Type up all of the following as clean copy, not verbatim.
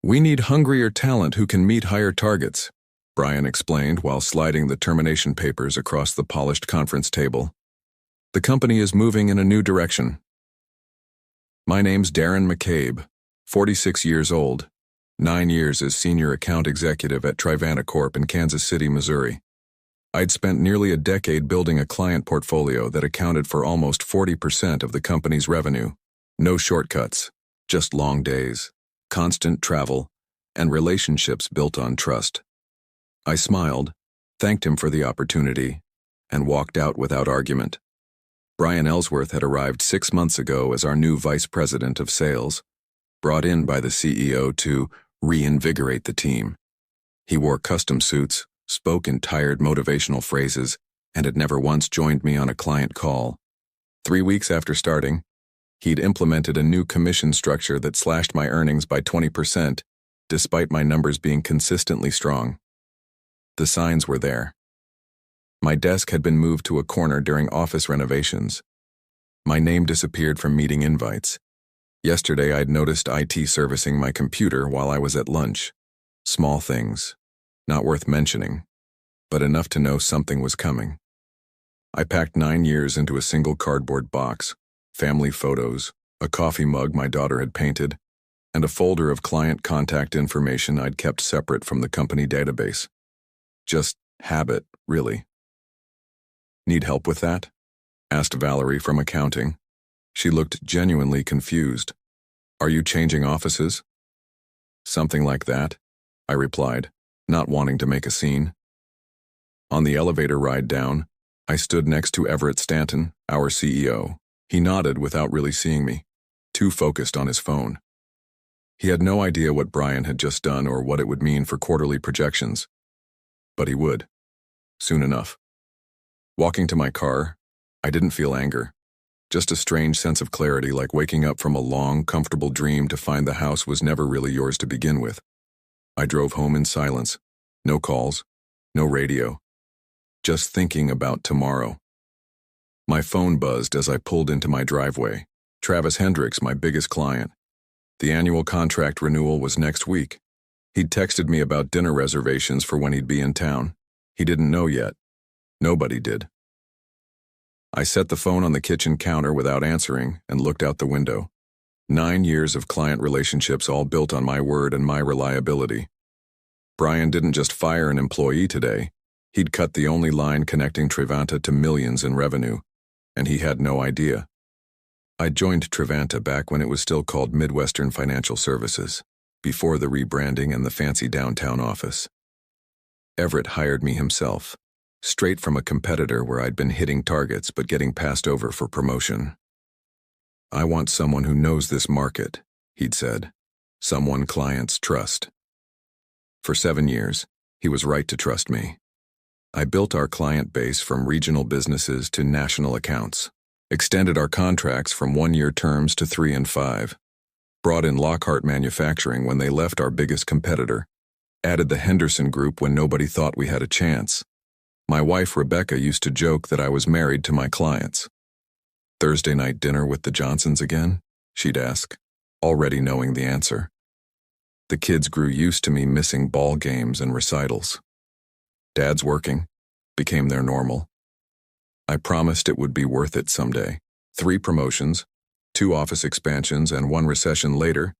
We need hungrier talent who can meet higher targets, Brian explained while sliding the termination papers across the polished conference table. The company is moving in a new direction. My name's Darren McCabe, 46 years old, 9 years as senior account executive at Trivana Corp in Kansas City, Missouri. I'd spent nearly a decade building a client portfolio that accounted for almost 40% of the company's revenue. No shortcuts, just long days, constant travel, and relationships built on trust. I smiled, thanked him for the opportunity, and walked out without argument. Brian Ellsworth had arrived 6 months ago as our new vice president of sales, brought in by the CEO to reinvigorate the team. He wore custom suits, spoke in tired motivational phrases, and had never once joined me on a client call. 3 weeks after starting, he'd implemented a new commission structure that slashed my earnings by 20%, despite my numbers being consistently strong. The signs were there. My desk had been moved to a corner during office renovations. My name disappeared from meeting invites. Yesterday I'd noticed IT servicing my computer while I was at lunch. Small things, not worth mentioning, but enough to know something was coming. I packed 9 years into a single cardboard box, family photos, a coffee mug my daughter had painted, and a folder of client contact information I'd kept separate from the company database. Just habit, really. Need help with that? Asked Valerie from accounting. She looked genuinely confused. Are you changing offices? Something like that, I replied, not wanting to make a scene. On the elevator ride down, I stood next to Everett Stanton, our CEO. He nodded without really seeing me, too focused on his phone. He had no idea what Brian had just done or what it would mean for quarterly projections. But he would, soon enough. Walking to my car, I didn't feel anger, just a strange sense of clarity, like waking up from a long, comfortable dream to find the house was never really yours to begin with. I drove home in silence, no calls, no radio, just thinking about tomorrow. My phone buzzed as I pulled into my driveway. Travis Hendricks, my biggest client. The annual contract renewal was next week. He'd texted me about dinner reservations for when he'd be in town. He didn't know yet. Nobody did. I set the phone on the kitchen counter without answering and looked out the window. 9 years of client relationships all built on my word and my reliability. Brian didn't just fire an employee today. He'd cut the only line connecting Trivanta to millions in revenue, and he had no idea. I joined Trivanta back when it was still called Midwestern Financial Services, before the rebranding and the fancy downtown office. Everett hired me himself, straight from a competitor where I'd been hitting targets but getting passed over for promotion. I want someone who knows this market, he'd said, someone clients trust. For 7 years, he was right to trust me. I built our client base from regional businesses to national accounts, extended our contracts from 1-year terms to 3 and 5, brought in Lockhart Manufacturing when they left our biggest competitor, added the Henderson Group when nobody thought we had a chance. My wife Rebecca used to joke that I was married to my clients. Thursday night dinner with the Johnsons again? She'd ask, already knowing the answer. The kids grew used to me missing ball games and recitals. Dad's working became their normal. I promised it would be worth it someday. 3 promotions, 2 office expansions, and 1 recession later,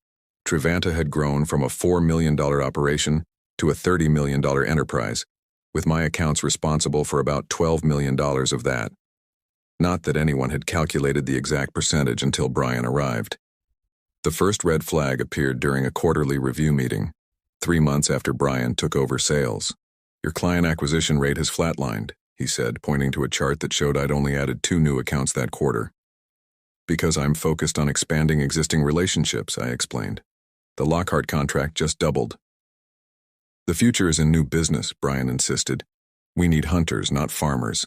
Trivanta had grown from a $4 million operation to a $30 million enterprise, with my accounts responsible for about $12 million of that. Not that anyone had calculated the exact percentage until Brian arrived. The first red flag appeared during a quarterly review meeting, 3 months after Brian took over sales. Your client acquisition rate has flatlined, he said, pointing to a chart that showed I'd only added 2 new accounts that quarter. Because I'm focused on expanding existing relationships, I explained. The Lockhart contract just doubled. The future is in new business, Brian insisted. We need hunters, not farmers.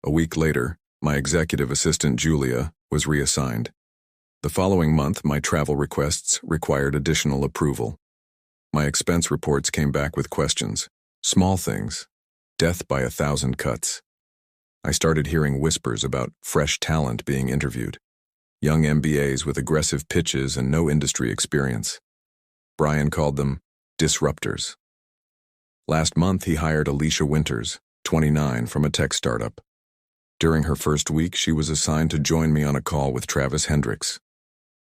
A week later, my executive assistant, Julia, was reassigned. The following month, my travel requests required additional approval. My expense reports came back with questions. Small things. Death by 1,000 cuts. I started hearing whispers about fresh talent being interviewed. Young MBAs with aggressive pitches and no industry experience. Brian called them disruptors. Last month, he hired Alicia Winters, 29, from a tech startup. During her first week, she was assigned to join me on a call with Travis Hendricks.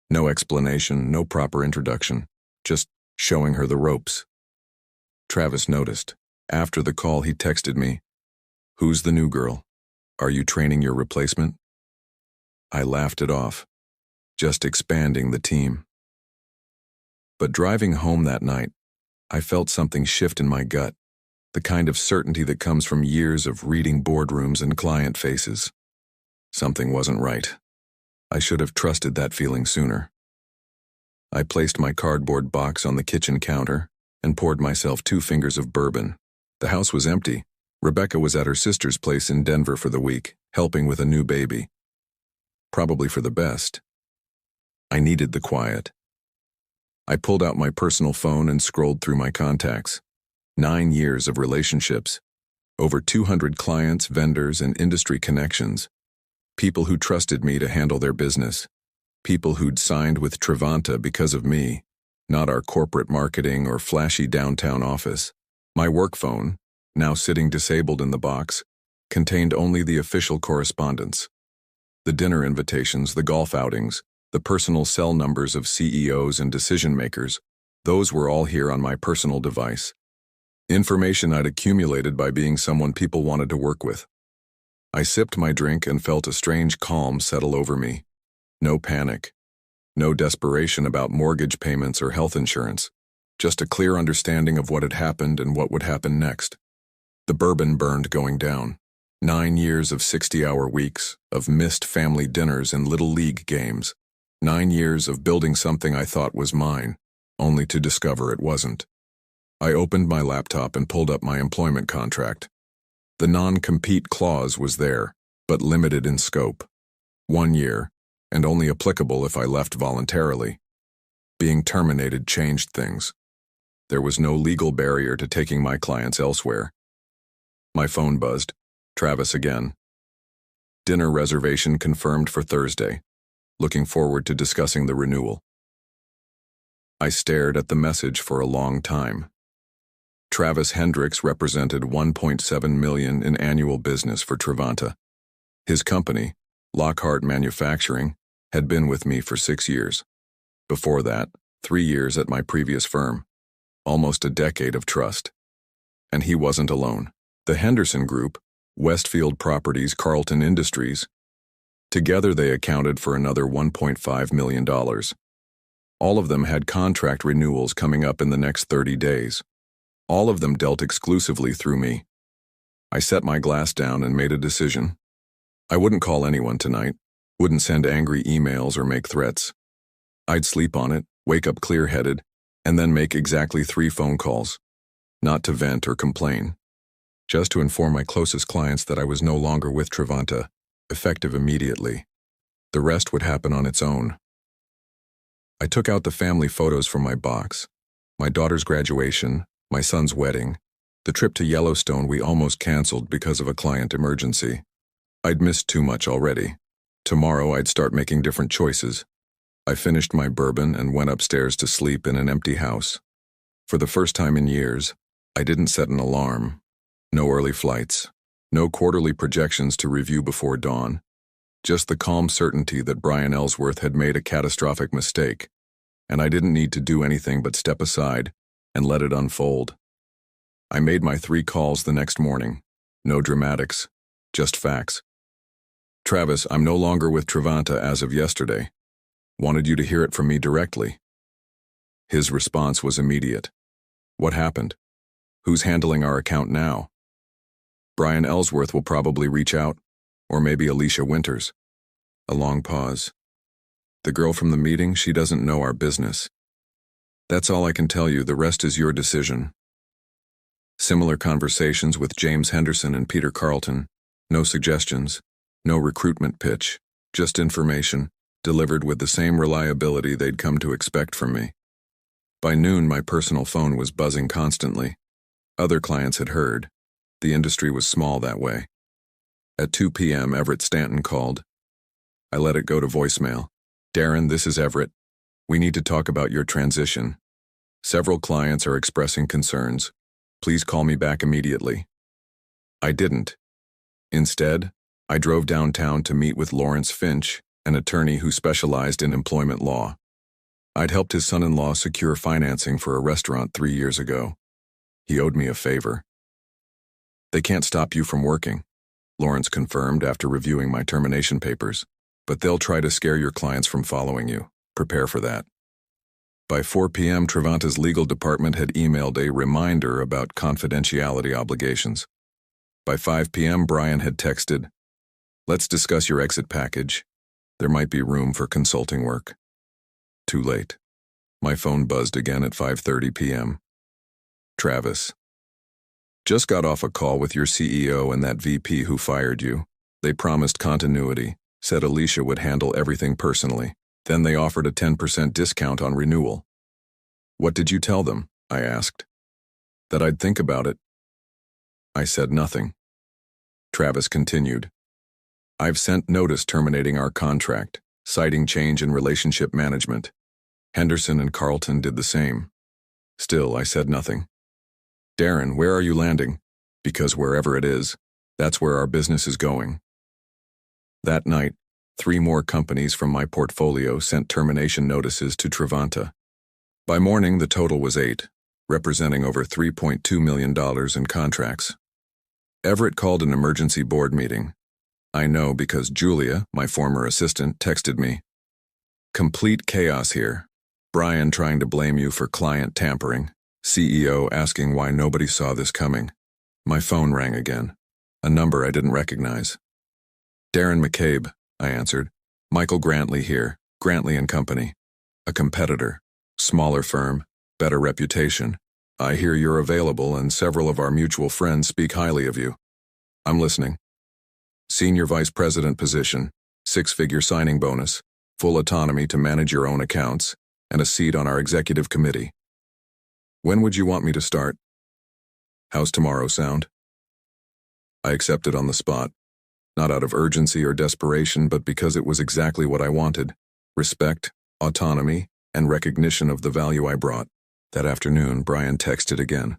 No explanation, no proper introduction, just showing her the ropes. Travis noticed. After the call, he texted me, "Who's the new girl? Are you training your replacement?" I laughed it off, just expanding the team. But driving home that night, I felt something shift in my gut, the kind of certainty that comes from years of reading boardrooms and client faces. Something wasn't right. I should have trusted that feeling sooner. I placed my cardboard box on the kitchen counter and poured myself 2 fingers of bourbon. The house was empty. Rebecca was at her sister's place in Denver for the week, helping with a new baby. Probably for the best. I needed the quiet. I pulled out my personal phone and scrolled through my contacts. 9 years of relationships. Over 200 clients, vendors, and industry connections. People who trusted me to handle their business. People who'd signed with Trivanta because of me, not our corporate marketing or flashy downtown office. My work phone, now sitting disabled in the box, contained only the official correspondence. The dinner invitations, the golf outings, the personal cell numbers of CEOs and decision-makers, those were all here on my personal device. Information I'd accumulated by being someone people wanted to work with. I sipped my drink and felt a strange calm settle over me. No panic. No desperation about mortgage payments or health insurance. Just a clear understanding of what had happened and what would happen next. The bourbon burned going down. 9 years of 60-hour weeks, of missed family dinners and little league games. 9 years of building something I thought was mine, only to discover it wasn't. I opened my laptop and pulled up my employment contract. The non-compete clause was there, but limited in scope. 1 year, and only applicable if I left voluntarily. Being terminated changed things. There was no legal barrier to taking my clients elsewhere. My phone buzzed. Travis again. Dinner reservation confirmed for Thursday. Looking forward to discussing the renewal. I stared at the message for a long time. Travis Hendricks represented $1.7 million in annual business for Trivanta. His company, Lockhart Manufacturing, had been with me for 6 years. Before that, 3 years at my previous firm. Almost a decade of trust. And he wasn't alone. The Henderson Group, Westfield Properties, Carlton Industries, together they accounted for another $1.5 million. All of them had contract renewals coming up in the next 30 days. All of them dealt exclusively through me. I set my glass down and made a decision. I wouldn't call anyone tonight, wouldn't send angry emails or make threats. I'd sleep on it, wake up clear-headed, and then make exactly 3 phone calls. Not to vent or complain. Just to inform my closest clients that I was no longer with Trivanta, effective immediately. The rest would happen on its own. I took out the family photos from my box. My daughter's graduation, my son's wedding, the trip to Yellowstone we almost canceled because of a client emergency. I'd missed too much already. Tomorrow I'd start making different choices. I finished my bourbon and went upstairs to sleep in an empty house. For the first time in years, I didn't set an alarm. No early flights. No quarterly projections to review before dawn. Just the calm certainty that Brian Ellsworth had made a catastrophic mistake, and I didn't need to do anything but step aside and let it unfold. I made my 3 calls the next morning. No dramatics, just facts. Travis, I'm no longer with Trivanta as of yesterday. Wanted you to hear it from me directly. His response was immediate. What happened? Who's handling our account now? Brian Ellsworth will probably reach out, or maybe Alicia Winters. A long pause. The girl from the meeting, she doesn't know our business. That's all I can tell you, the rest is your decision. Similar conversations with James Henderson and Peter Carlton. No suggestions, no recruitment pitch, just information, delivered with the same reliability they'd come to expect from me. By noon, my personal phone was buzzing constantly. Other clients had heard. The industry was small that way. At 2 p.m., Everett Stanton called. I let it go to voicemail. Darren, this is Everett. We need to talk about your transition. Several clients are expressing concerns. Please call me back immediately. I didn't. Instead, I drove downtown to meet with Lawrence Finch, an attorney who specialized in employment law. I'd helped his son-in-law secure financing for a restaurant 3 years ago. He owed me a favor. They can't stop you from working, Lawrence confirmed after reviewing my termination papers, but they'll try to scare your clients from following you. Prepare for that. By 4 p.m., Travanta's legal department had emailed a reminder about confidentiality obligations. By 5 p.m., Brian had texted, "Let's discuss your exit package. There might be room for consulting work." Too late. My phone buzzed again at 5:30 p.m. "Travis. Just got off a call with your CEO and that VP who fired you. They promised continuity, said Alicia would handle everything personally. Then they offered a 10% discount on renewal." "What did you tell them?" I asked. "That I'd think about it." I said nothing. Travis continued, "I've sent notice terminating our contract, citing change in relationship management. Henderson and Carlton did the same." Still, I said nothing. "Darren, where are you landing? Because wherever it is, that's where our business is going." That night, 3 more companies from my portfolio sent termination notices to Travanta. By morning, the total was 8, representing over $3.2 million in contracts. Everett called an emergency board meeting. I know because Julia, my former assistant, texted me. "Complete chaos here. Brian trying to blame you for client tampering. CEO asking why nobody saw this coming." My phone rang again, a number I didn't recognize. "Darren McCabe," I answered. "Michael Grantley here, Grantley and Company. A competitor, smaller firm, better reputation. I hear you're available and several of our mutual friends speak highly of you." "I'm listening." "Senior vice president position, 6-figure signing bonus, full autonomy to manage your own accounts, and a seat on our executive committee." "When would you want me to start?" "How's tomorrow sound?" I accepted on the spot, not out of urgency or desperation, but because it was exactly what I wanted: respect, autonomy, and recognition of the value I brought. That afternoon, Brian texted again.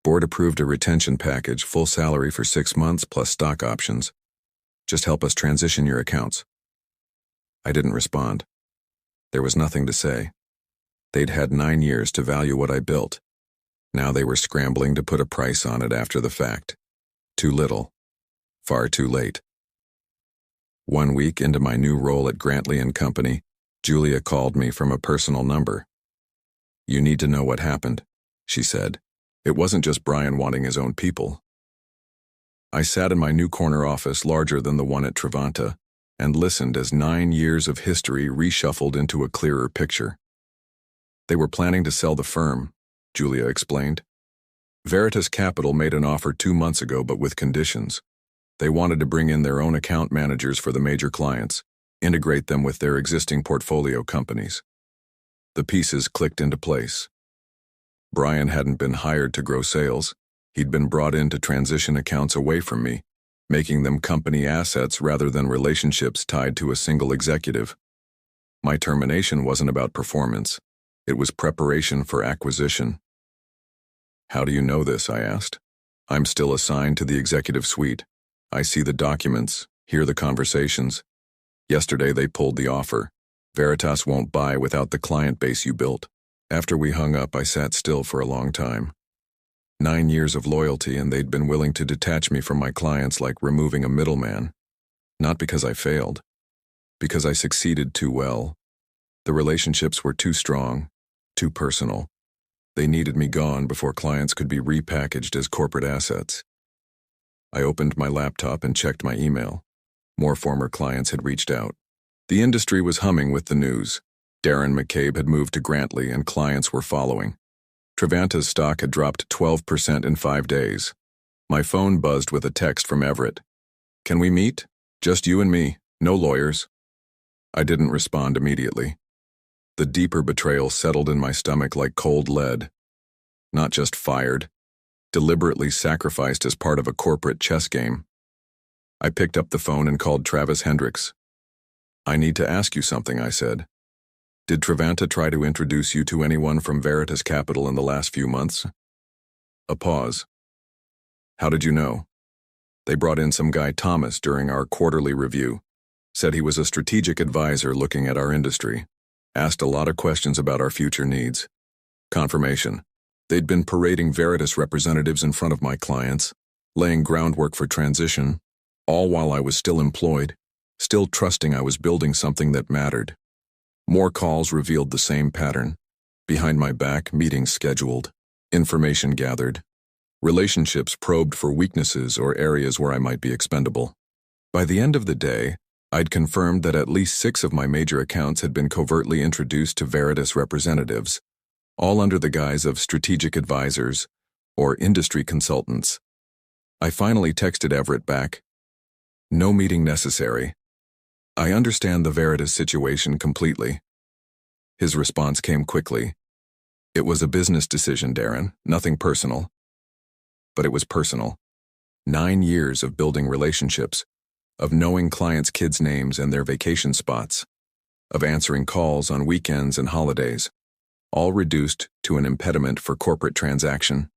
"Board approved a retention package, full salary for 6 months plus stock options. Just help us transition your accounts." I didn't respond. There was nothing to say. They'd had 9 years to value what I built. Now they were scrambling to put a price on it after the fact. Too little. Far too late. 1 week into my new role at Grantley and Company, Julia called me from a personal number. "You need to know what happened," she said. "It wasn't just Brian wanting his own people." I sat in my new corner office, larger than the one at Travanta, and listened as 9 years of history reshuffled into a clearer picture. "They were planning to sell the firm," Julia explained. "Veritas Capital made an offer 2 months ago, but with conditions. They wanted to bring in their own account managers for the major clients, integrate them with their existing portfolio companies." The pieces clicked into place. Brian hadn't been hired to grow sales. He'd been brought in to transition accounts away from me, making them company assets rather than relationships tied to a single executive. My termination wasn't about performance. It was preparation for acquisition. "How do you know this?" I asked. "I'm still assigned to the executive suite. I see the documents, hear the conversations. Yesterday they pulled the offer. Veritas won't buy without the client base you built." After we hung up, I sat still for a long time. 9 years of loyalty, and they'd been willing to detach me from my clients like removing a middleman. Not because I failed. Because I succeeded too well. The relationships were too strong, too personal. They needed me gone before clients could be repackaged as corporate assets. I opened my laptop and checked my email. More former clients had reached out. The industry was humming with the news. Darren McCabe had moved to Grantley and clients were following. Travanta's stock had dropped 12% in 5 days. My phone buzzed with a text from Everett. "Can we meet? Just you and me, no lawyers." I didn't respond immediately. The deeper betrayal settled in my stomach like cold lead. Not just fired, deliberately sacrificed as part of a corporate chess game. I picked up the phone and called Travis Hendricks. "I need to ask you something," I said. Did Trevanta try to introduce you to anyone from Veritas Capital in the last few months? A pause. How did you know? They brought in some guy Thomas during our quarterly review. Said he was a strategic advisor looking at our industry. Asked a lot of questions about our future needs. Confirmation. They'd been parading Veritas representatives in front of my clients, laying groundwork for transition, all while I was still employed, still trusting I was building something that mattered. More calls revealed the same pattern. Behind my back, meetings scheduled, information gathered, relationships probed for weaknesses or areas where I might be expendable. By the end of the day, I'd confirmed that at least 6 of my major accounts had been covertly introduced to Veritas representatives, all under the guise of strategic advisors or industry consultants. I finally texted Everett back, "No meeting necessary. I understand the Veritas situation completely." His response came quickly. "It was a business decision, Darren, nothing personal." But it was personal. 9 years of building relationships, of knowing clients' kids' names and their vacation spots, of answering calls on weekends and holidays, all reduced to an impediment for corporate transaction.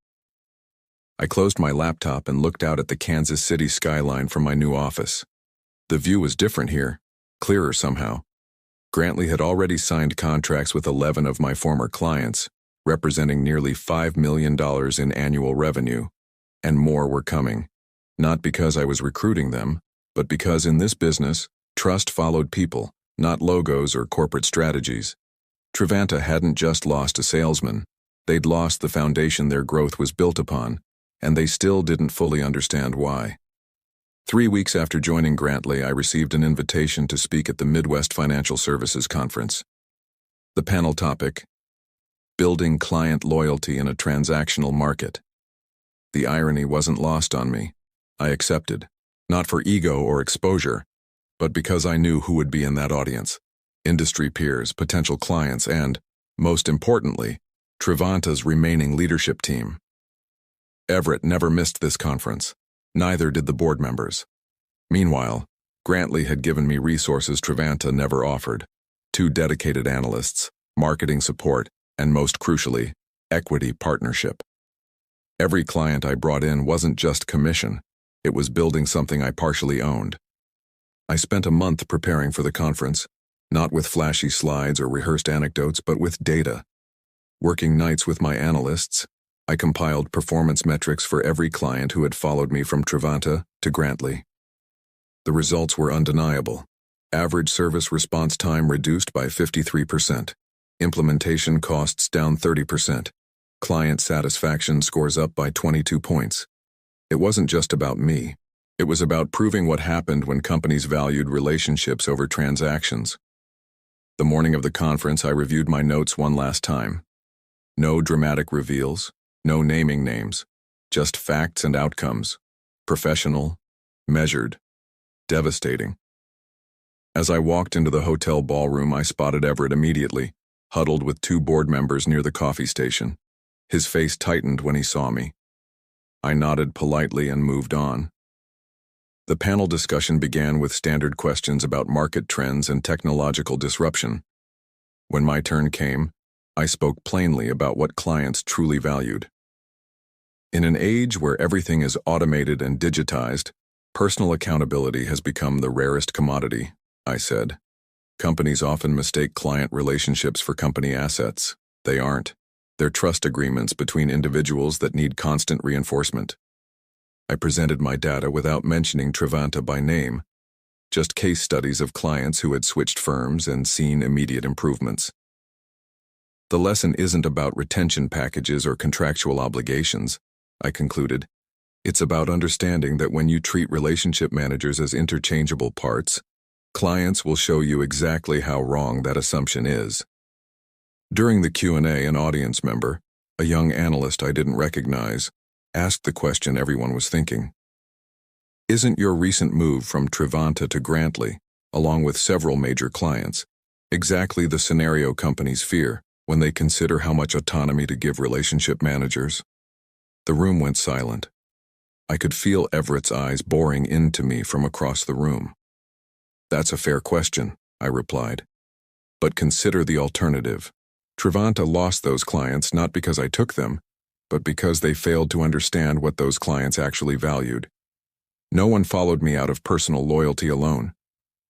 I closed my laptop and looked out at the Kansas City skyline from my new office. The view was different here, clearer somehow. Grantley had already signed contracts with 11 of my former clients, representing nearly $5 million in annual revenue, and more were coming. Not because I was recruiting them, but because in this business, trust followed people, not logos or corporate strategies. Trevanta hadn't just lost a salesman, they'd lost the foundation their growth was built upon, and they still didn't fully understand why. 3 weeks after joining Grantley, I received an invitation to speak at the Midwest Financial Services Conference. The panel topic, Building Client Loyalty in a Transactional Market. The irony wasn't lost on me. I accepted. Not for ego or exposure, but because I knew who would be in that audience. Industry peers, potential clients, and, most importantly, Trevanta's remaining leadership team. Everett never missed this conference. Neither did the board members. Meanwhile, Grantley had given me resources Trevanta never offered. 2 dedicated analysts, marketing support, and most crucially, equity partnership. Every client I brought in wasn't just commission. It was building something I partially owned. I spent a month preparing for the conference, not with flashy slides or rehearsed anecdotes, but with data. Working nights with my analysts, I compiled performance metrics for every client who had followed me from Trevanta to Grantley. The results were undeniable. Average service response time reduced by 53%. Implementation costs down 30%. Client satisfaction scores up by 22 points. It wasn't just about me. It was about proving what happened when companies valued relationships over transactions. The morning of the conference, I reviewed my notes one last time. No dramatic reveals, no naming names, just facts and outcomes. Professional, measured, devastating. As I walked into the hotel ballroom, I spotted Everett immediately, huddled with 2 board members near the coffee station. His face tightened when he saw me. I nodded politely and moved on. The panel discussion began with standard questions about market trends and technological disruption. When my turn came, I spoke plainly about what clients truly valued. In an age where everything is automated and digitized, personal accountability has become the rarest commodity, I said. Companies often mistake client relationships for company assets. They aren't. They're trust agreements between individuals that need constant reinforcement. I presented my data without mentioning Trevanta by name, just case studies of clients who had switched firms and seen immediate improvements. The lesson isn't about retention packages or contractual obligations, I concluded. It's about understanding that when you treat relationship managers as interchangeable parts, clients will show you exactly how wrong that assumption is. During the Q&A, an audience member, a young analyst I didn't recognize, asked the question everyone was thinking. Isn't your recent move from Trevanta to Grantley, along with several major clients, exactly the scenario companies fear when they consider how much autonomy to give relationship managers? The room went silent. I could feel Everett's eyes boring into me from across the room. That's a fair question, I replied. But consider the alternative. Trivanta lost those clients not because I took them, but because they failed to understand what those clients actually valued. No one followed me out of personal loyalty alone.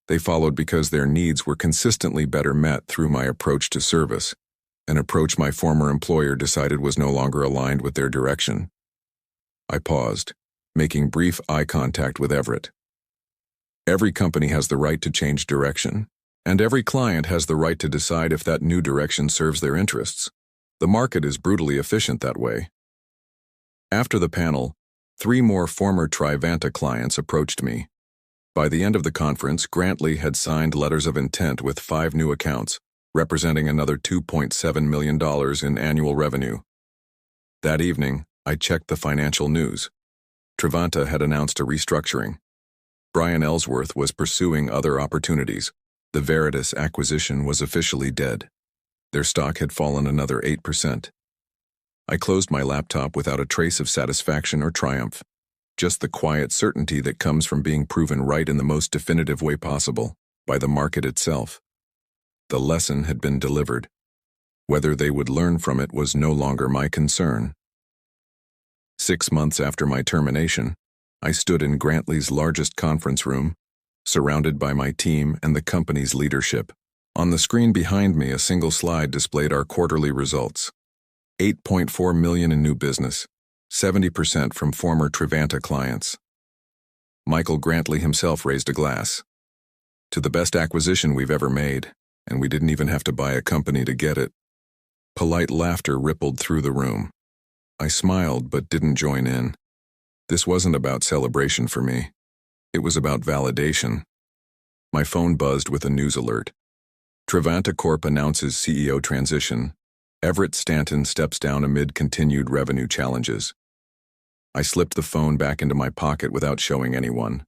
They followed because their needs were consistently better met through my approach to service, an approach my former employer decided was no longer aligned with their direction. I paused, making brief eye contact with Everett. Every company has the right to change direction, and every client has the right to decide if that new direction serves their interests. The market is brutally efficient that way. After the panel, 3 more former Trivanta clients approached me. By the end of the conference, Grantley had signed letters of intent with 5 new accounts, representing another $2.7 million in annual revenue. That evening, I checked the financial news. Trivanta had announced a restructuring. Brian Ellsworth was pursuing other opportunities. The Veritas acquisition was officially dead. Their stock had fallen another 8%. I closed my laptop without a trace of satisfaction or triumph, just the quiet certainty that comes from being proven right in the most definitive way possible, by the market itself. The lesson had been delivered. Whether they would learn from it was no longer my concern. 6 months after my termination, I stood in Grantley's largest conference room, surrounded by my team and the company's leadership. On the screen behind me, a single slide displayed our quarterly results. $8.4 million in new business, 70% from former Trivanta clients. Michael Grantley himself raised a glass. To the best acquisition we've ever made, and we didn't even have to buy a company to get it. Polite laughter rippled through the room. I smiled but didn't join in. This wasn't about celebration for me. It was about validation. My phone buzzed with a news alert. Trivanta Corp announces CEO transition. Everett Stanton steps down amid continued revenue challenges. I slipped the phone back into my pocket without showing anyone.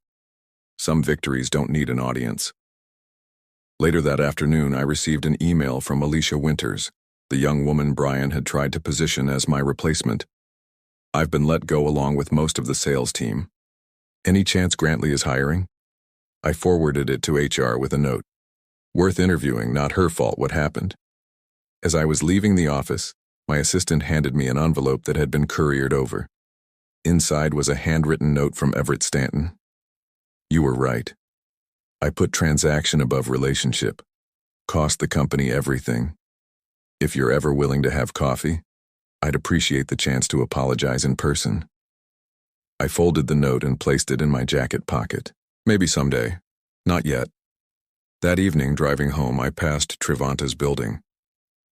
Some victories don't need an audience. Later that afternoon, I received an email from Alicia Winters, the young woman Brian had tried to position as my replacement. I've been let go along with most of the sales team. Any chance Grantley is hiring? I forwarded it to HR with a note. Worth interviewing, not her fault what happened. As I was leaving the office, my assistant handed me an envelope that had been couriered over. Inside was a handwritten note from Everett Stanton. You were right. I put transaction above relationship. Cost the company everything. If you're ever willing to have coffee, I'd appreciate the chance to apologize in person. I folded the note and placed it in my jacket pocket. Maybe someday. Not yet. That evening, driving home, I passed Trivanta's building.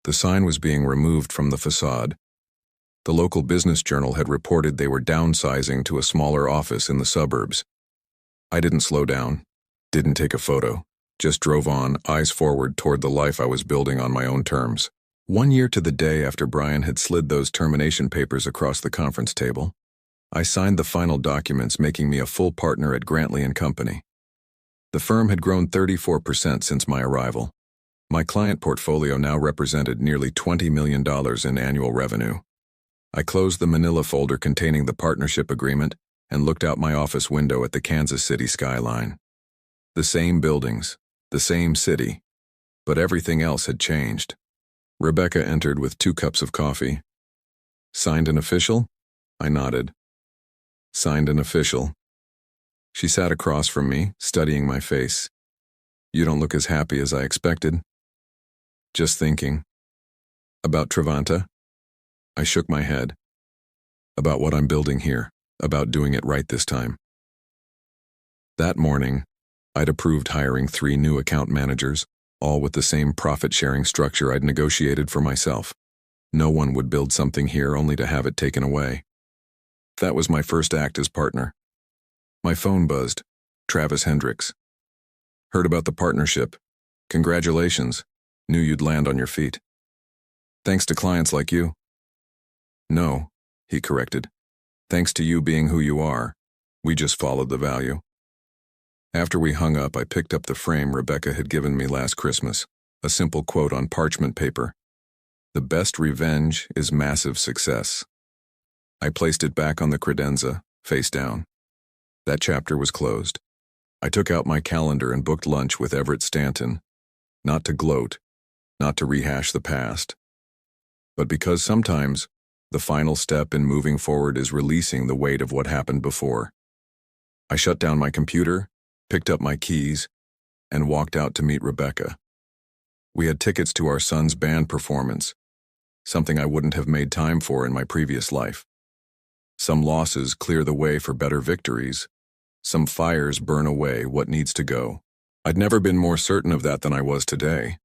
The sign was being removed from the facade. The local business journal had reported they were downsizing to a smaller office in the suburbs. I didn't slow down, didn't take a photo, just drove on, eyes forward toward the life I was building on my own terms. 1 year to the day after Brian had slid those termination papers across the conference table, I signed the final documents making me a full partner at Grantley & Company. The firm had grown 34% since my arrival. My client portfolio now represented nearly $20 million in annual revenue. I closed the manila folder containing the partnership agreement and looked out my office window at the Kansas City skyline. The same buildings, the same city, but everything else had changed. Rebecca entered with 2 cups of coffee. Signed an official? I nodded. Signed an official. She sat across from me, studying my face. You don't look as happy as I expected. Just thinking. About Trivanta? I shook my head. About what I'm building here, about doing it right this time. That morning, I'd approved hiring 3 new account managers, all with the same profit-sharing structure I'd negotiated for myself. No one would build something here only to have it taken away. That was my first act as partner. My phone buzzed. Travis Hendricks. Heard about the partnership. Congratulations. Knew you'd land on your feet. Thanks to clients like you. No, he corrected. Thanks to you being who you are. We just followed the value. After we hung up, I picked up the frame Rebecca had given me last Christmas, a simple quote on parchment paper. The best revenge is massive success. I placed it back on the credenza, face down. That chapter was closed. I took out my calendar and booked lunch with Everett Stanton. Not to gloat, not to rehash the past, but because sometimes the final step in moving forward is releasing the weight of what happened before. I shut down my computer, picked up my keys, and walked out to meet Rebecca. We had tickets to our son's band performance, something I wouldn't have made time for in my previous life. Some losses clear the way for better victories. Some fires burn away what needs to go. I'd never been more certain of that than I was today.